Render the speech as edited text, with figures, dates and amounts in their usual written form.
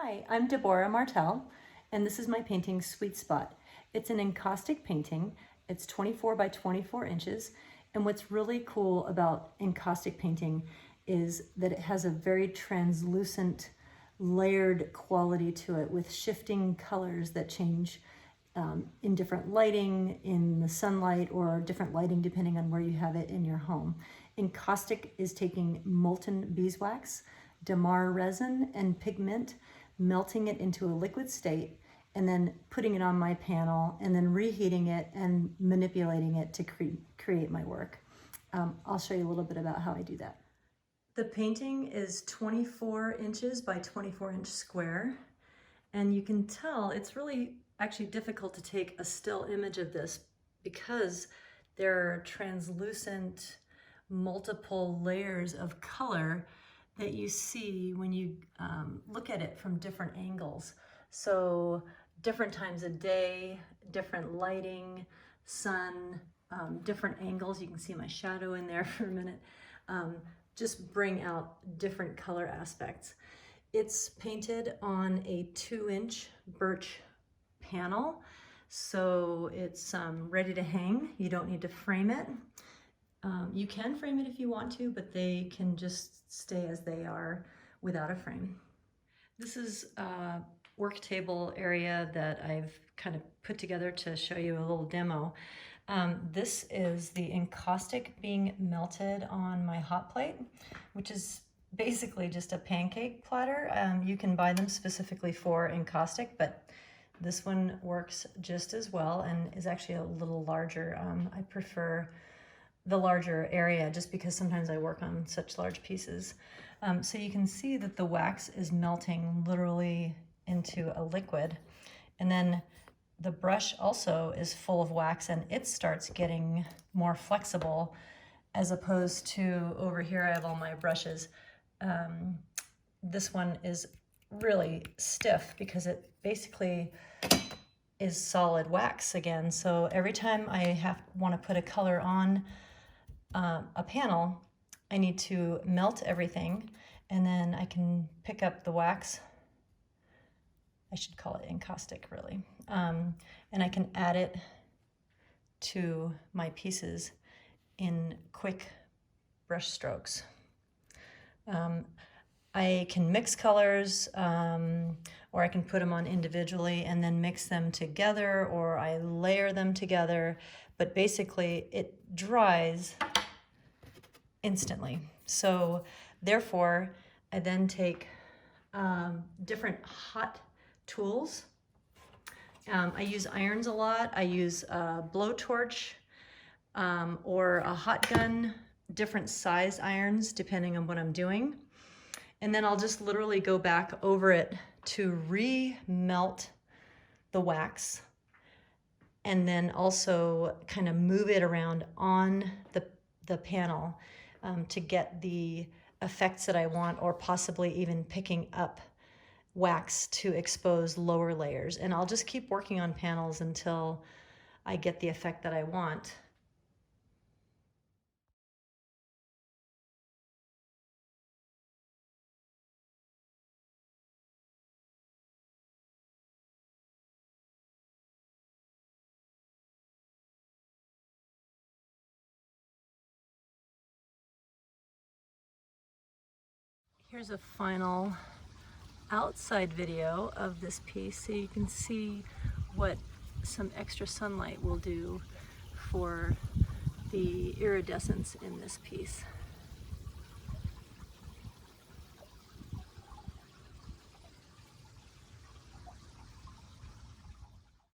Hi, I'm Deborah Martell, and this is my painting Sweet Spot. It's an encaustic painting. It's 24 by 24 inches, and what's really cool about encaustic painting is that it has a very translucent, layered quality to it with shifting colors that change in different lighting, in the sunlight, or different lighting depending on where you have it in your home. Encaustic is taking molten beeswax, damar resin, and pigment, melting it into a liquid state, and then putting it on my panel, and then reheating it and manipulating it to create my work. I'll show you a little bit about how I do that. The painting is 24 inches by 24 inch square, and you can tell it's really actually difficult to take a still image of this because there are translucent multiple layers of color that you see when you look at it from different angles. So different times of day, different lighting, sun, different angles. You can see my shadow in there for a minute. Just bring out different color aspects. It's painted on a 2-inch birch panel, so it's ready to hang. You don't need to frame it. You can frame it if you want to, but they can just stay as they are without a frame. This is a work table area that I've kind of put together to show you a little demo. This is the encaustic being melted on my hot plate, which is basically just a pancake platter. You can buy them specifically for encaustic, but this one works just as well and is actually a little larger. I prefer the larger area just because sometimes I work on such large pieces. So you can see that the wax is melting literally into a liquid, and then the brush also is full of wax and it starts getting more flexible, as opposed to over here I have all my brushes. This one is really stiff because it basically is solid wax again. So every time I want to put a color on a panel, I need to melt everything, and then I can pick up the wax. I should call it encaustic, really. And I can add it to my pieces in quick brush strokes. I can mix colors, or I can put them on individually and then mix them together, or I layer them together, but basically it dries instantly. So therefore, I then take different hot tools. I use irons a lot. I use a blowtorch or a hot gun, different size irons depending on what I'm doing. And then I'll just literally go back over it to re-melt the wax, and then also kind of move it around on the panel to get the effects that I want, or possibly even picking up wax to expose lower layers. And I'll just keep working on panels until I get the effect that I want. Here's a final outside video of this piece so you can see what some extra sunlight will do for the iridescence in this piece.